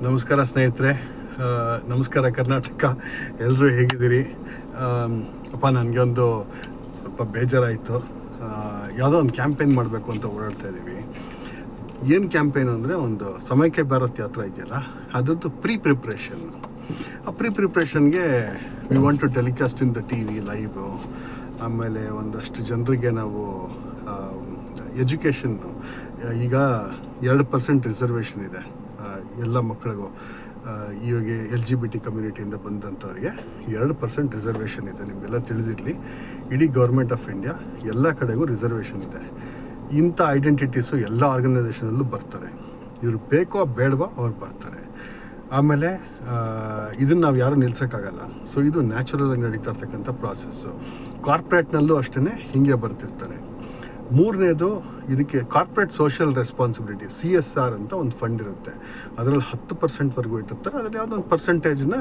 ನಮಸ್ಕಾರ ಸ್ನೇಹಿತರೆ, ನಮಸ್ಕಾರ ಕರ್ನಾಟಕ. ಎಲ್ಲರೂ ಹೇಗಿದ್ದೀರಿ? ನನಗೆ ಒಂದು ಸ್ವಲ್ಪ ಬೇಜಾರಾಯಿತು. ಯಾವುದೋ ಒಂದು ಕ್ಯಾಂಪೇನ್ ಮಾಡಬೇಕು ಅಂತ ಓಡಾಡ್ತಾ ಇದ್ದೀವಿ. ಏನು ಕ್ಯಾಂಪೇನ್ ಅಂದರೆ, ಒಂದು ಸಮಯಕ್ಕೆ ಭಾರತ್ ಯಾತ್ರಾ ಇದೆಯಲ್ಲ, ಅದರದ್ದು ಪ್ರಿಪ್ರೇಷನ್. ಆ ಪ್ರಿಪ್ರೇಷನ್ಗೆ we want to telecast in the T V live. ಆಮೇಲೆ ಒಂದಷ್ಟು ಜನರಿಗೆ ನಾವು ಎಜುಕೇಷನ್ನು, ಈಗ 2% ರಿಸರ್ವೇಷನ್ ಇದೆ ಎಲ್ಲ ಮಕ್ಕಳಿಗೂ. ಇವಾಗ LGBT ಕಮ್ಯುನಿಟಿಯಿಂದ ಬಂದಂಥವ್ರಿಗೆ 2% ರಿಸರ್ವೇಷನ್ ಇದೆ. ನಿಮಗೆಲ್ಲ ತಿಳಿದಿರಲಿ, ಇಡೀ ಗೌರ್ಮೆಂಟ್ ಆಫ್ ಇಂಡಿಯಾ ಎಲ್ಲ ಕಡೆಗೂ ರಿಸರ್ವೇಷನ್ ಇದೆ. ಇಂಥ ಐಡೆಂಟಿಟೀಸು ಎಲ್ಲ ಆರ್ಗನೈಸೇಷನಲ್ಲೂ ಬರ್ತಾರೆ. ಇವರು ಬೇಕೋ ಬೇಡವೋ ಅವ್ರು ಬರ್ತಾರೆ. ಆಮೇಲೆ ಇದನ್ನು ನಾವು ಯಾರೂ ನಿಲ್ಸೋಕ್ಕಾಗಲ್ಲ. ಸೊ ಇದು ನ್ಯಾಚುರಲಾಗಿ ನಡೀತಾ ಇರ್ತಕ್ಕಂಥ ಪ್ರಾಸೆಸ್ಸು. ಕಾರ್ಪೊರೇಟ್ನಲ್ಲೂ ಅಷ್ಟೇ ಹೀಗೆ ಬರ್ತಿರ್ತಾರೆ. ಮೂರನೇದು, ಇದಕ್ಕೆ ಕಾರ್ಪೊರೇಟ್ ಸೋಷಿಯಲ್ ರೆಸ್ಪಾನ್ಸಿಬಿಲಿಟಿ CSR ಅಂತ ಒಂದು ಫಂಡ್ ಇರುತ್ತೆ. ಅದರಲ್ಲಿ 10%ವರೆಗೂ ಇಟ್ಟಿರ್ತಾರೆ. ಅದರಲ್ಲಿ ಯಾವುದೋ ಒಂದು ಪರ್ಸೆಂಟೇಜ್ನ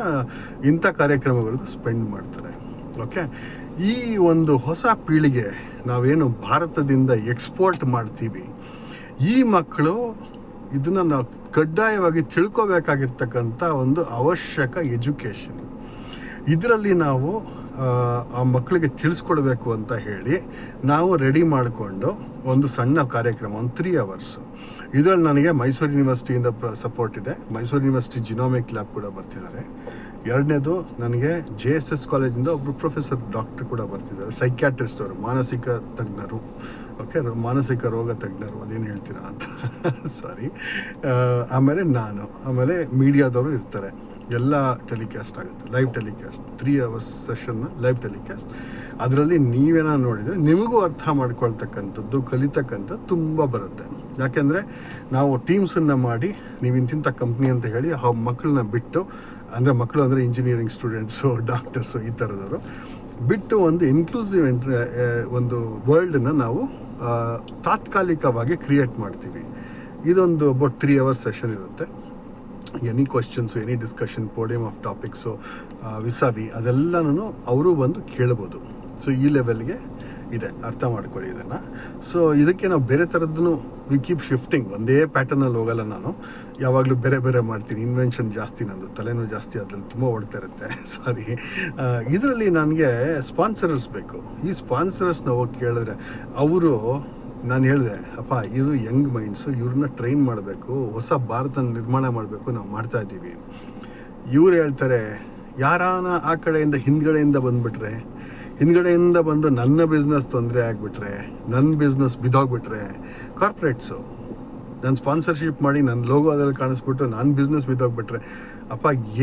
ಇಂಥ ಕಾರ್ಯಕ್ರಮಗಳಿಗೂ ಸ್ಪೆಂಡ್ ಮಾಡ್ತಾರೆ. ಓಕೆ, ಈ ಒಂದು ಹೊಸ ಪೀಳಿಗೆ ನಾವೇನು ಭಾರತದಿಂದ ಎಕ್ಸ್ಪೋರ್ಟ್ ಮಾಡ್ತೀವಿ, ಈ ಮಕ್ಕಳು ಇದನ್ನು ನಾವು ಕಡ್ಡಾಯವಾಗಿ ತಿಳ್ಕೊಬೇಕಾಗಿರ್ತಕ್ಕಂಥ ಒಂದು ಅವಶ್ಯಕ ಎಜುಕೇಷನ್. ಇದರಲ್ಲಿ ನಾವು ಆ ಮಕ್ಕಳಿಗೆ ತಿಳಿಸ್ಕೊಡ್ಬೇಕು ಅಂತ ಹೇಳಿ ನಾವು ರೆಡಿ ಮಾಡಿಕೊಂಡು ಒಂದು ಸಣ್ಣ ಕಾರ್ಯಕ್ರಮ, ಒಂದು 3 hours. ಇದರಲ್ಲಿ ನನಗೆ ಮೈಸೂರು ಯೂನಿವರ್ಸಿಟಿಯಿಂದ ಸಪೋರ್ಟ್ ಇದೆ. ಮೈಸೂರು ಯೂನಿವರ್ಸಿಟಿ ಜಿನೋಮಿಕ್ ಲ್ಯಾಬ್ ಕೂಡ ಬರ್ತಿದ್ದಾರೆ. ಎರಡನೇದು, ನನಗೆ JSS ಕಾಲೇಜಿಂದ ಒಬ್ಬರು ಪ್ರೊಫೆಸರ್ ಡಾಕ್ಟರ್ ಕೂಡ ಬರ್ತಿದ್ದಾರೆ, ಸೈಕ್ಯಾಟ್ರಿಸ್ಟ್ ಅವರು, ಮಾನಸಿಕ ತಜ್ಞರು. ಓಕೆ, ಮಾನಸಿಕ ರೋಗ ತಜ್ಞರು, ಅದೇನು ಹೇಳ್ತೀರಾ ಅಂತ ಸಾರಿ. ಆಮೇಲೆ ಮೀಡಿಯಾದವರು ಇರ್ತಾರೆ. ಎಲ್ಲ ಟೆಲಿಕಾಸ್ಟ್ ಆಗುತ್ತೆ, ಲೈವ್ ಟೆಲಿಕಾಸ್ಟ್, 3 hours ಸೆಷನ್ನ ಲೈವ್ ಟೆಲಿಕಾಸ್ಟ್. ಅದರಲ್ಲಿ ನೀವೇನ ನೋಡಿದರೆ ನಿಮಗೂ ಅರ್ಥ ಮಾಡ್ಕೊಳ್ತಕ್ಕಂಥದ್ದು, ಕಲಿತಕ್ಕಂಥದ್ದು ತುಂಬ ಬರುತ್ತೆ. ಯಾಕೆಂದರೆ ನಾವು ಟೀಮ್ಸನ್ನು ಮಾಡಿ, ನೀವು ಇಂತಿಂಥ ಕಂಪ್ನಿ ಅಂತ ಹೇಳಿ ಆ ಮಕ್ಕಳನ್ನ ಬಿಟ್ಟು, ಮಕ್ಕಳು ಅಂದರೆ ಇಂಜಿನಿಯರಿಂಗ್ ಸ್ಟೂಡೆಂಟ್ಸು, ಡಾಕ್ಟರ್ಸು, ಈ ಥರದವರು ಬಿಟ್ಟು ಒಂದು ಇನ್ಕ್ಲೂಸಿವ್ ಒಂದು ವರ್ಲ್ಡನ್ನು ನಾವು ತಾತ್ಕಾಲಿಕವಾಗಿ ಕ್ರಿಯೇಟ್ ಮಾಡ್ತೀವಿ. ಇದೊಂದು ಅಬೌಟ್ 3 hours ಸೆಷನ್ ಇರುತ್ತೆ. Any questions, any discussion, podium of topics, vis-a-vis, ಅದೆಲ್ಲನೂ ಅವರು ಬಂದು ಕೇಳ್ಬೋದು. ಸೊ ಈ ಲೆವೆಲ್ಗೆ ಇದೆ, ಅರ್ಥ ಮಾಡ್ಕೊಳ್ಳಿ ಇದನ್ನು. ಸೊ ಇದಕ್ಕೆ ನಾವು ಬೇರೆ ಥರದ್ದು ವಿ ಕೀಪ್ ಶಿಫ್ಟಿಂಗ್. ಒಂದೇ ಪ್ಯಾಟರ್ನಲ್ಲಿ ಹೋಗಲ್ಲ ನಾನು, ಯಾವಾಗಲೂ ಬೇರೆ ಬೇರೆ ಮಾಡ್ತೀನಿ. ಇನ್ವೆನ್ಷನ್ ಜಾಸ್ತಿ, ನಂದು ತಲೆನೂ ಜಾಸ್ತಿ, ಅದ್ರಲ್ಲಿ ತುಂಬ ಓಡ್ತಾ ಇರುತ್ತೆ ಸಾರಿ. ಇದರಲ್ಲಿ ನನಗೆ ಸ್ಪಾನ್ಸರರ್ಸ್ ಬೇಕು. ಈ ಸ್ಪಾನ್ಸರರ್ಸ್ನ ಹೋಗಿ ಕೇಳಿದ್ರೆ ಅವರು, ನಾನು ಹೇಳಿದೆ, ಇದು ಯಂಗ್ ಮೈಂಡ್ಸು, ಇವ್ರನ್ನ ಟ್ರೈನ್ ಮಾಡಬೇಕು, ಹೊಸ ಭಾರತ ನಿರ್ಮಾಣ ಮಾಡಬೇಕು, ನಾವು ಮಾಡ್ತಾಯಿದ್ದೀವಿ. ಇವ್ರು ಹೇಳ್ತಾರೆ, ಯಾರಾನ ಆ ಕಡೆಯಿಂದ ಹಿಂದ್ಗಡೆಯಿಂದ ಬಂದು ನನ್ನ ಬಿಸ್ನೆಸ್ ತೊಂದರೆ ಆಗಿಬಿಟ್ರೆ, ನನ್ನ ಬಿಸ್ನೆಸ್ ಬಿದ್ದೋಗ್ಬಿಟ್ರೆ, ಕಾರ್ಪೊರೇಟ್ಸು ನನ್ನ ಸ್ಪಾನ್ಸರ್ಶಿಪ್ ಮಾಡಿ ನನ್ನ ಲೋಗೋ ಅದ್ರಲ್ಲಿ ಕಾಣಿಸ್ಬಿಟ್ಟು ನನ್ನ ಬಿಸ್ನೆಸ್ ಬಿದ್ದೋಗ್ಬಿಟ್ರೆ,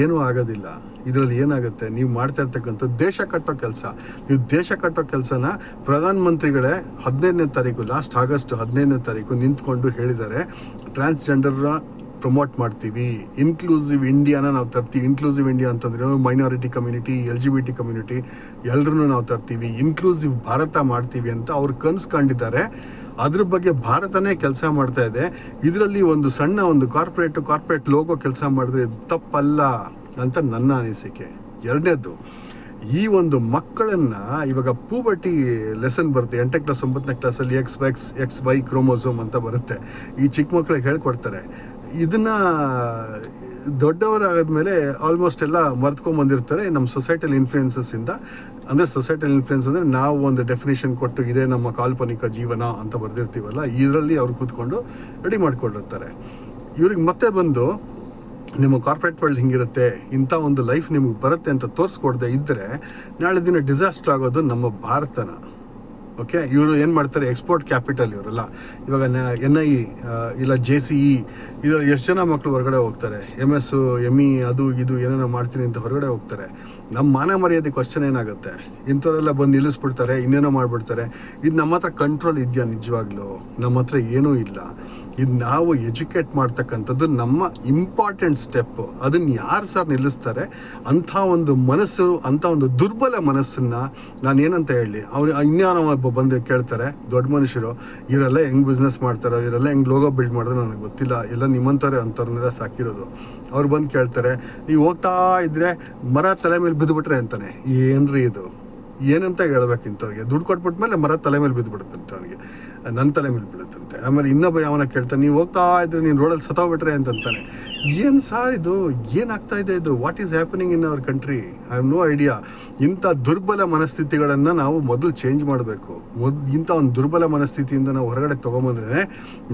ಏನೂ ಆಗೋದಿಲ್ಲ. ಇದರಲ್ಲಿ ಏನಾಗುತ್ತೆ, ನೀವು ಮಾಡ್ತಾ ಇರ್ತಕ್ಕಂಥ ದೇಶ ಕಟ್ಟೋ ಕೆಲಸ. ನೀವು ದೇಶ ಕಟ್ಟೋ ಕೆಲಸನ ಪ್ರಧಾನಮಂತ್ರಿಗಳೇ 15ನೇ ತಾರೀಕು, ಲಾಸ್ಟ್ ಆಗಸ್ಟ್ 15ನೇ ತಾರೀಕು ನಿಂತ್ಕೊಂಡು ಹೇಳಿದ್ದಾರೆ, ಟ್ರಾನ್ಸ್ಜೆಂಡರ್ನ ಪ್ರಮೋಟ್ ಮಾಡ್ತೀವಿ, ಇನ್ಕ್ಲೂಸಿವ್ ಇಂಡಿಯಾನ ನಾವು ತರ್ತೀವಿ. ಇನ್ಕ್ಲೂಸಿವ್ ಇಂಡಿಯಾ ಅಂತಂದರೆ ಮೈನಾರಿಟಿ ಕಮ್ಯುನಿಟಿ, LGBT ಕಮ್ಯುನಿಟಿ ಎಲ್ಲರೂ ನಾವು ತರ್ತೀವಿ, ಇನ್ಕ್ಲೂಸಿವ್ ಭಾರತ ಮಾಡ್ತೀವಿ ಅಂತ ಅವ್ರು ಕನ್ಸ್ಕೊಂಡಿದ್ದಾರೆ. ಅದ್ರ ಬಗ್ಗೆ ಭಾರತನೇ ಕೆಲಸ ಮಾಡ್ತಾ ಇದೆ. ಇದರಲ್ಲಿ ಒಂದು ಸಣ್ಣ ಒಂದು ಕಾರ್ಪೊರೇಟ್ ಲೋಗೋ ಕೆಲಸ ಮಾಡಿದ್ರೆ ಇದು ತಪ್ಪಲ್ಲ ಅಂತ ನನ್ನ ಅನಿಸಿಕೆ. ಎರಡನೇದು, ಈ ಒಂದು ಮಕ್ಕಳನ್ನು ಇವಾಗ ಪೂಬರ್ಟಿ ಲೆಸನ್ ಬರುತ್ತೆ, 8ನೇ ಕ್ಲಾಸ್ 9ನೇ ಕ್ಲಾಸಲ್ಲಿ XY ಕ್ರೋಮೋಸೋಮ್ ಅಂತ ಬರುತ್ತೆ. ಈ ಚಿಕ್ಕ ಮಕ್ಕಳಿಗೆ ಹೇಳ್ಕೊಡ್ತಾರೆ. ಇದನ್ನು ದೊಡ್ಡವರಾದ್ಮೇಲೆ ಆಲ್ಮೋಸ್ಟ್ ಎಲ್ಲ ಮರ್ತ್ಕೊಂಡ್ಬಂದಿರ್ತಾರೆ ನಮ್ಮ ಸೊಸೈಟಲ್ ಇನ್ಫ್ಲೂಯೆನ್ಸಸ್ಸಿಂದ. ಅಂದರೆ ಸೊಸೈಟಲ್ ಇನ್ಫ್ಲೂಯೆನ್ಸ್ ಅಂದರೆ ನಾವು ಒಂದು ಡೆಫಿನೇಷನ್ ಕೊಟ್ಟು ಇದೇ ನಮ್ಮ ಕಾಲ್ಪನಿಕ ಜೀವನ ಅಂತ ಬರೆದಿರ್ತೀವಲ್ಲ, ಇದರಲ್ಲಿ ಅವ್ರು ಕೂತ್ಕೊಂಡು ರೆಡಿ ಮಾಡ್ಕೊಂಡಿರ್ತಾರೆ. ಇವ್ರಿಗೆ ಮತ್ತೆ ಬಂದು ನಿಮ್ಮ ಕಾರ್ಪೊರೇಟ್ ವರ್ಲ್ಡ್ ಹಿಂಗಿರುತ್ತೆ, ಇಂಥ ಒಂದು ಲೈಫ್ ನಿಮಗೆ ಬರುತ್ತೆ ಅಂತ ತೋರಿಸ್ಕೊಡ್ದೆ ಇದ್ದರೆ ನಾಳೆ ದಿನ ಡಿಸಾಸ್ಟರ್ ಆಗೋದು ನಮ್ಮ ಭಾರತನ. ಓಕೆ, ಇವರು ಏನು ಮಾಡ್ತಾರೆ, ಎಕ್ಸ್ಪೋರ್ಟ್ ಕ್ಯಾಪಿಟಲ್ ಇವರೆಲ್ಲ. ಇವಾಗ NIE ಇಲ್ಲ JCE ಇದರಲ್ಲಿ ಎಷ್ಟು ಜನ ಮಕ್ಕಳು ಹೊರಗಡೆ ಹೋಗ್ತಾರೆ, MS ME ಅದು ಇದು ಏನೇನೋ ಮಾಡ್ತೀನಿ ಅಂತ ಹೊರಗಡೆ ಹೋಗ್ತಾರೆ. ನಮ್ಮ ಮಾನ ಮರ್ಯಾದೆ ಕ್ವಶನ್ ಏನಾಗುತ್ತೆ, ಇಂಥವರೆಲ್ಲ ಬಂದು ನಿಲ್ಲಿಸ್ಬಿಡ್ತಾರೆ, ಇನ್ನೇನೋ ಮಾಡಿಬಿಡ್ತಾರೆ. ಇದು ನಮ್ಮ ಹತ್ರ ಕಂಟ್ರೋಲ್ ಇದೆಯಾ? ನಿಜವಾಗ್ಲೂ ನಮ್ಮ ಹತ್ರ ಏನೂ ಇಲ್ಲ. ಇದು ನಾವು ಎಜುಕೇಟ್ ಮಾಡ್ತಕ್ಕಂಥದ್ದು ನಮ್ಮ ಇಂಪಾರ್ಟೆಂಟ್ ಸ್ಟೆಪ್ಪು. ಅದನ್ನು ಯಾರು ಸರ್ ನಿಲ್ಲಿಸ್ತಾರೆ? ಅಂಥ ಒಂದು ಮನಸ್ಸು, ಅಂಥ ಒಂದು ದುರ್ಬಲ ಮನಸ್ಸನ್ನು ನಾನು ಏನಂತ ಹೇಳಿ, ಅವ್ರು ಇನ್ಯಾರೋ ಬಂದು ಕೇಳ್ತಾರೆ, ದೊಡ್ಡ ಮನುಷ್ಯರು, ಇವರೆಲ್ಲ ಹೆಂಗೆ ಬಿಸ್ನೆಸ್ ಮಾಡ್ತಾರೋ, ಇವರೆಲ್ಲ ಹೆಂಗೆ ಲೋಗೋ ಬಿಲ್ಡ್ ಮಾಡಿದ್ರೆ ನನಗೆ ಗೊತ್ತಿಲ್ಲ, ಎಲ್ಲ ನಿಮ್ಮಂಥವ್ರೆ ಅಂಥವ್ರನ್ನೆಲ್ಲ ಸಾಕಿರೋದು. ಅವ್ರು ಬಂದು ಕೇಳ್ತಾರೆ, ನೀವು ಹೋಗ್ತಾ ಇದ್ದರೆ ಮರ ತಲೆ ಮೇಲೆ ಬಿದ್ದುಬಿಟ್ರೆ ಅಂತಾನೆ. ಏನ್ರಿ ಇದು? ಏನಂತ ಹೇಳ್ಬೇಕು ಇಂಥವ್ರಿಗೆ? ದುಡ್ಡು ಕೊಟ್ಬಿಟ್ಮೇಲೆ ಮರ ತಲೆ ಮೇಲೆ ಬಿದ್ದುಬಿಡುತ್ತಂತೆ ಅವನಿಗೆ, ನನ್ನ ತಲೆ ಮೇಲೆ ಬೀಳುತ್ತಂತೆ. ಆಮೇಲೆ ಇನ್ನೊಬ್ಬ ಯಾವನ ಕೇಳ್ತಾನೆ, ನೀವು ಹೋಗ್ತಾ ಇದ್ರೆ ನೀನು ರೋಡಲ್ಲಿ ಸತ್ತೋಗ್ಬಿಟ್ರೆ ಅಂತಾನೆ. ಏನು ಸಾರ್ ಇದು, ಏನಾಗ್ತಾ ಇದೆ ಇದು? What is happening in our country? I have no idea. ಇಂಥ ದುರ್ಬಲ ಮನಸ್ಥಿತಿಗಳನ್ನು ನಾವು ಮೊದಲು ಚೇಂಜ್ ಮಾಡಬೇಕು. ಇಂಥ ಒಂದು ದುರ್ಬಲ ಮನಸ್ಥಿತಿಯಿಂದ ನಾವು ಹೊರಗಡೆ ತೊಗೊಂಬಂದ್ರೆ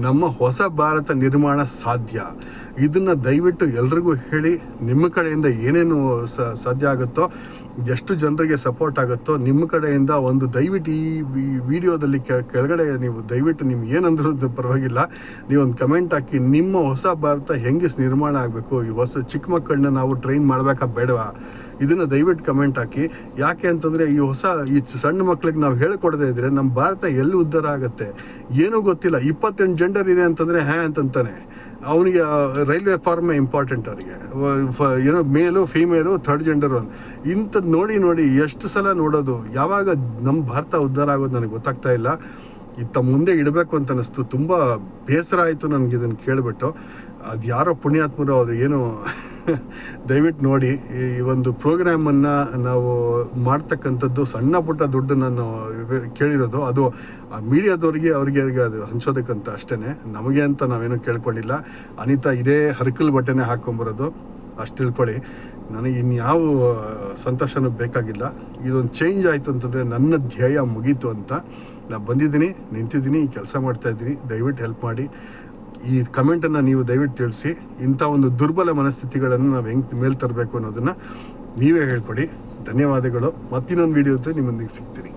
ನಮ್ಮ ಹೊಸ ಭಾರತ ನಿರ್ಮಾಣ ಸಾಧ್ಯ. ಇದನ್ನು ದಯವಿಟ್ಟು ಎಲ್ರಿಗೂ ಹೇಳಿ, ನಿಮ್ಮ ಕಡೆಯಿಂದ ಏನೇನು ಸಾಧ್ಯ ಆಗುತ್ತೋ, ಎಷ್ಟು ಜನರಿಗೆ ಸಪೋರ್ಟ್ ಆಗುತ್ತೋ ನಿಮ್ಮ ಕಡೆಯಿಂದ ಒಂದು ದಯವಿಟ್ಟು ಈ ವಿಡಿಯೋದಲ್ಲಿ ಕೆಳಗಡೆ ನೀವು ದಯವಿಟ್ಟು ನಿಮ್ಗೆ ಏನಂದ್ರೂ ಪರವಾಗಿಲ್ಲ, ನೀವೊಂದು ಕಮೆಂಟ್ ಹಾಕಿ, ನಿಮ್ಮ ಹೊಸ ಭಾರತ ಹೆಂಗೆ ನಿರ್ಮಾಣ ಆಗಬೇಕು, ಈ ಹೊಸ ಚಿಕ್ಕ ಮಕ್ಕಳನ್ನ ನಾವು ಟ್ರೈನ್ ಮಾಡಬೇಕಾ ಬೇಡವಾ, ಇದನ್ನು ದಯವಿಟ್ಟು ಕಮೆಂಟ್ ಹಾಕಿ. ಯಾಕೆ ಅಂತಂದರೆ ಈ ಸಣ್ಣ ಮಕ್ಳಿಗೆ ನಾವು ಹೇಳ್ಕೊಡದೇ ಇದ್ದರೆ ನಮ್ಮ ಭಾರತ ಎಲ್ಲಿ ಉದ್ಧಾರ ಆಗುತ್ತೆ? ಏನೂ ಗೊತ್ತಿಲ್ಲ. 28 ಜೆಂಡರ್ ಇದೆ ಅಂತಂದರೆ ಅಂತಂತಾನೆ ಅವನಿಗೆ ರೈಲ್ವೆ ಫಾರ್ಮೇ ಇಂಪಾರ್ಟೆಂಟ್ ಅವರಿಗೆ, ಏನೋ ಮೇಲು ಫೀಮೇಲು ಥರ್ಡ್ ಜೆಂಡರು ಅಂತ. ಇಂಥದ್ದು ನೋಡಿ ಎಷ್ಟು ಸಲ ನೋಡೋದು. ಯಾವಾಗ ನಮ್ಮ ಭಾರತ ಉದ್ಧಾರ ಆಗೋದು ನನಗೆ ಗೊತ್ತಾಗ್ತಾ ಇಲ್ಲ. ಇತ್ತ ಮುಂದೆ ಇಡಬೇಕು ಅಂತ ಅನ್ನಿಸ್ತು. ತುಂಬ ಬೇಸರ ಆಯಿತು ನನಗೆ ಇದನ್ನು ಕೇಳಿಬಿಟ್ಟು. ಅದು ಯಾರೋ ಪುಣ್ಯಾತ್ಮರು ಅವರು ಏನು ದಯವಿಟ್ಟು ನೋಡಿ, ಈ ಒಂದು ಪ್ರೋಗ್ರಾಮನ್ನು ನಾವು ಮಾಡ್ತಕ್ಕಂಥದ್ದು ಸಣ್ಣ ಪುಟ್ಟ ದುಡ್ಡು ನಾನು ಕೇಳಿರೋದು, ಅದು ಮೀಡಿಯಾದವ್ರಿಗೆ ಅವ್ರಿಗೆ ಅದು ಹಂಚೋದಕ್ಕಂತ ಅಷ್ಟೇ, ನಮಗೆ ಅಂತ ನಾವೇನು ಕೇಳ್ಕೊಂಡಿಲ್ಲ. ಅನಿತಾ ಇದೇ ಹರ್ಕಲ್ ಬಟ್ಟೆನೇ ಹಾಕ್ಕೊಂಬರೋದು, ಅಷ್ಟು ತಿಳ್ಕೊಳ್ಳಿ. ನನಗೆ ಇನ್ಯಾವ ಸಂತೋಷನೂ ಬೇಕಾಗಿಲ್ಲ. ಇದೊಂದು ಚೇಂಜ್ ಆಯಿತು ಅಂತಂದರೆ ನನ್ನ ಧ್ಯೇಯ ಮುಗೀತು ಅಂತ ನಾನು ಬಂದಿದ್ದೀನಿ, ನಿಂತಿದ್ದೀನಿ, ಈ ಕೆಲಸ ಮಾಡ್ತಾಯಿದ್ದೀನಿ. ದಯವಿಟ್ಟು ಹೆಲ್ಪ್ ಮಾಡಿ. ಈ ಕಮೆಂಟನ್ನು ನೀವು ದಯವಿಟ್ಟು ತಿಳಿಸಿ. ಇಂಥ ಒಂದು ದುರ್ಬಲ ಮನಸ್ಥಿತಿಗಳನ್ನು ನಾವು ಹೆಂಗೆ ಮೇಲೆ ತರಬೇಕು ಅನ್ನೋದನ್ನು ನೀವೇ ಹೇಳ್ಕೊಡಿ. ಧನ್ಯವಾದಗಳು. ಮತ್ತಿನ್ನೊಂದು ವೀಡಿಯೋ ಜೊತೆ ನಿಮ್ಮೊಂದಿಗೆ ಸಿಗ್ತೀನಿ.